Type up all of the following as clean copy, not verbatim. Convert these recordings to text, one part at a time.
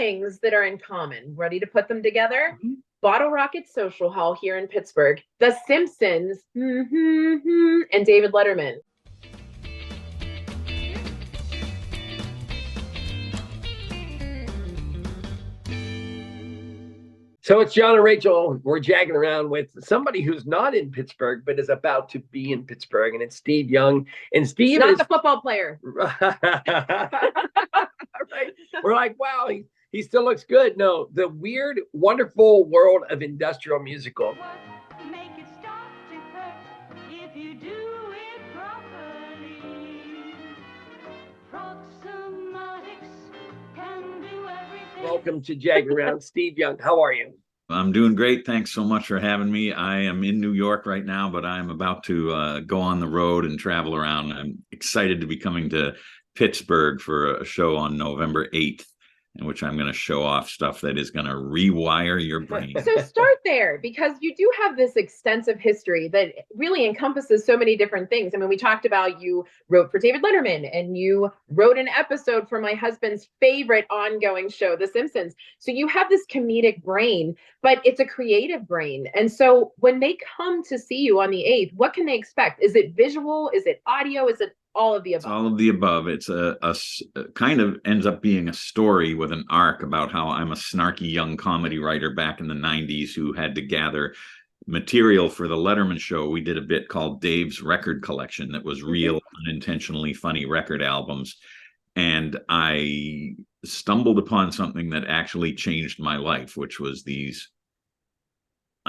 things that are in common. Ready to put them together? Mhm. Bottlerocket Social Hall here in Pittsburgh, The Simpsons, and David Letterman. So it's John and Rachel. We're jagging around with somebody who's not in Pittsburgh, but is about to be in Pittsburgh, and it's Steve Young. And Steve Not is the football player. right. We're like, wow, he still looks good. No, the weird, wonderful world of industrial musical. Make it start to hurt if you do it properly. Proximatics can do everything. Welcome to Jaggin Around, Steve Young. How are you? I'm doing great. Thanks so much for having me. I am in New York right now, but I'm about to go on the road and travel around. I'm excited to be coming to Pittsburgh for a show on November 8th, in which I'm going to show off stuff that is going to rewire your brain. So start there, because you do have this extensive history that really encompasses so many different things. I mean, we talked about you wrote for David Letterman, and you wrote an episode for my husband's favorite ongoing show, The Simpsons. So you have this comedic brain, but it's a creative brain. And so when they come to see you on the 8th, what can they expect? Is it visual? Is it audio? Is it all of the above? It's all of the above. It's a kind of ends up being a story with an arc about how I'm a snarky young comedy writer back in the 90s who had to gather material for the Letterman show. We did a bit called Dave's Record Collection that was real, unintentionally funny record albums. And I stumbled upon something that actually changed my life, which was these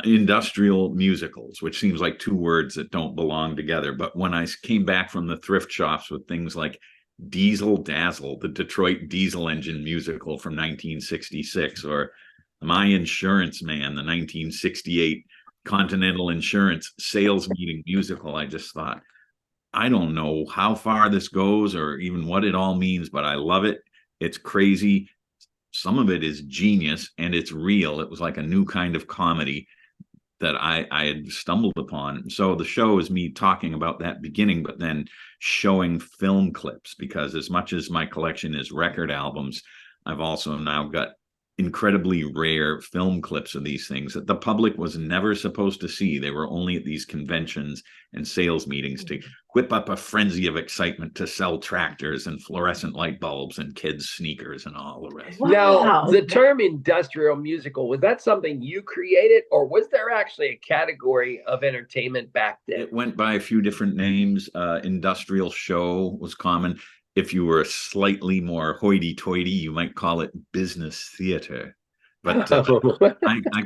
industrial musicals, which seems like two words that don't belong together. But when I came back from the thrift shops with things like Diesel Dazzle, the Detroit diesel engine musical from 1966, or My Insurance Man, the 1968 Continental Insurance sales meeting musical, I just thought, I don't know how far this goes or even what it all means, but I love it. It's crazy. Some of it is genius, and it's real. It was like a new kind of comedy that I had stumbled upon. So the show is me talking about that beginning, but then showing film clips, because as much as my collection is record albums, I've also now got incredibly rare film clips of these things that the public was never supposed to see. They were only at these conventions and sales meetings to whip up a frenzy of excitement to sell tractors and fluorescent light bulbs and kids' sneakers and all the rest. Wow. Now, the term industrial musical, was that something you created, or was there actually a category of entertainment back then? It went by a few different names. Industrial show was common. If you were slightly more hoity-toity, you might call it business theater. But I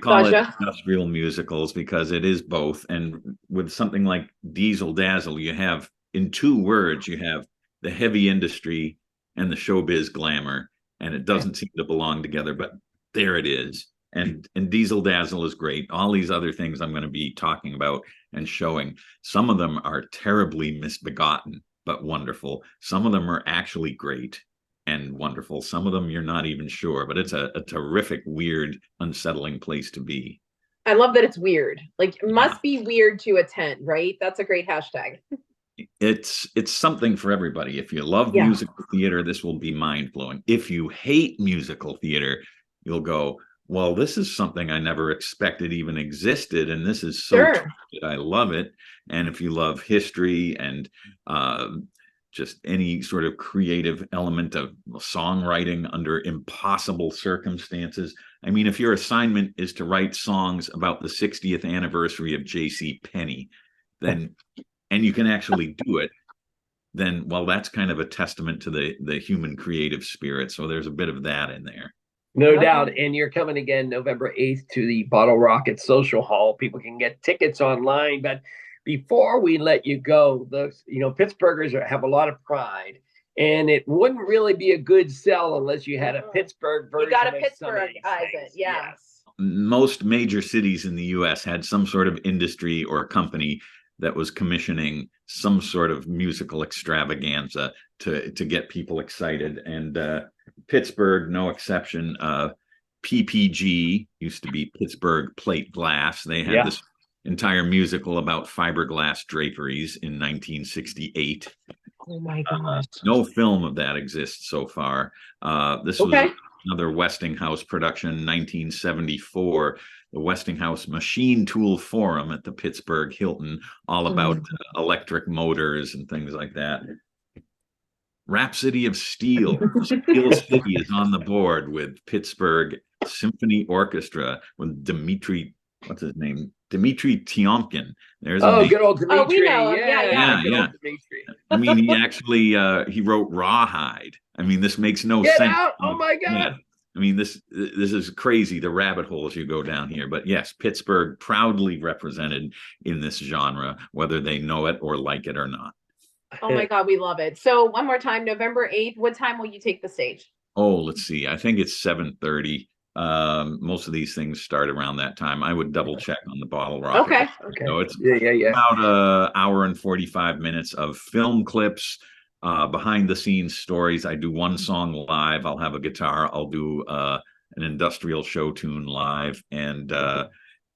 call it industrial musicals because it is both. And with something like Diesel Dazzle, you have, in two words, you have the heavy industry and the showbiz glamour, and it doesn't seem to belong together, but there it is. And Diesel Dazzle is great. All these other things I'm going to be talking about and showing, some of them are terribly misbegotten, but wonderful. Some of them are actually great and wonderful. Some of them you're not even sure, but it's a terrific, weird, unsettling place to be. I love that it's weird. Like, it must be weird to attend, right? That's a great hashtag. It's something for everybody. If you love musical theater, this will be mind-blowing. If you hate musical theater, you'll go, well, this is something I never expected even existed, and this is so twisted. I love it. And if you love history and just any sort of creative element of songwriting under impossible circumstances. I mean, if your assignment is to write songs about the 60th anniversary of J.C. Penney, then, and you can actually do it, then, well, that's kind of a testament to the human creative spirit. So there's a bit of that in there. No doubt. And you're coming again November 8th to the Bottlerocket Social Hall. People can get tickets online, but before we let you go, Pittsburghers have a lot of pride, and it wouldn't really be a good sell unless you had a Pittsburgh version. You got to Pittsburghize it, yes. Most major cities in the U.S. had some sort of industry or company that was commissioning some sort of musical extravaganza to get people excited, and Pittsburgh, no exception. PPG used to be Pittsburgh Plate Glass. They had this entire musical about fiberglass draperies in 1968. Oh my gosh. No film of that exists so far. This was another Westinghouse production, 1974, the Westinghouse Machine Tool Forum at the Pittsburgh Hilton, all about electric motors and things like that. Rhapsody of Steel. Steel City is on the board with Pittsburgh Symphony Orchestra with Dmitri, what's his name? Dmitri Tiomkin. There's good old Dmitri. Oh, we know him. Yeah. Good old Dmitri. I mean, he actually he wrote Rawhide. I mean, this makes no Get sense. out! Oh my God! Yeah. I mean, this is crazy, the rabbit holes you go down here. But yes, Pittsburgh proudly represented in this genre, whether they know it or like it or not. Oh my God, we love it. So one more time, November 8th, what time will you take the stage? Oh, let's see. I think it's 7:30. Most of these things start around that time. I would double check on the Bottlerocket. Okay. So it's Yeah. about an hour and 45 minutes of film clips, behind the scenes stories. I do one song live. I'll have a guitar. I'll do an industrial show tune live. And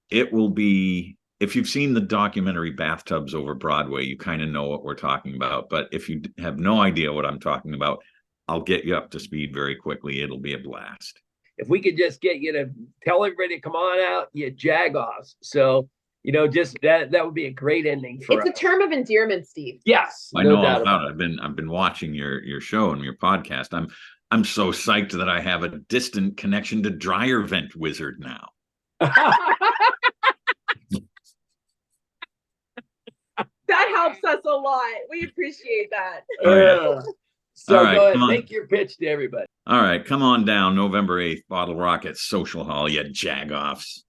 it will be, if you've seen the documentary Bathtubs Over Broadway, you kind of know what we're talking about. But if you have no idea what I'm talking about, I'll get you up to speed very quickly. It'll be a blast. If we could just get you to tell everybody to come on out, you Jagoffs. So, just that would be a great ending for us. It's a term of endearment, Steve. Yes. I know all about it. I've been watching your show and your podcast. I'm so psyched that I have a distant connection to Dryer Vent Wizard now. That helps us a lot. We appreciate that. So all right, go ahead, make your pitch to everybody. All right, come on down November 8th, Bottlerocket Social Hall, you Jagoffs.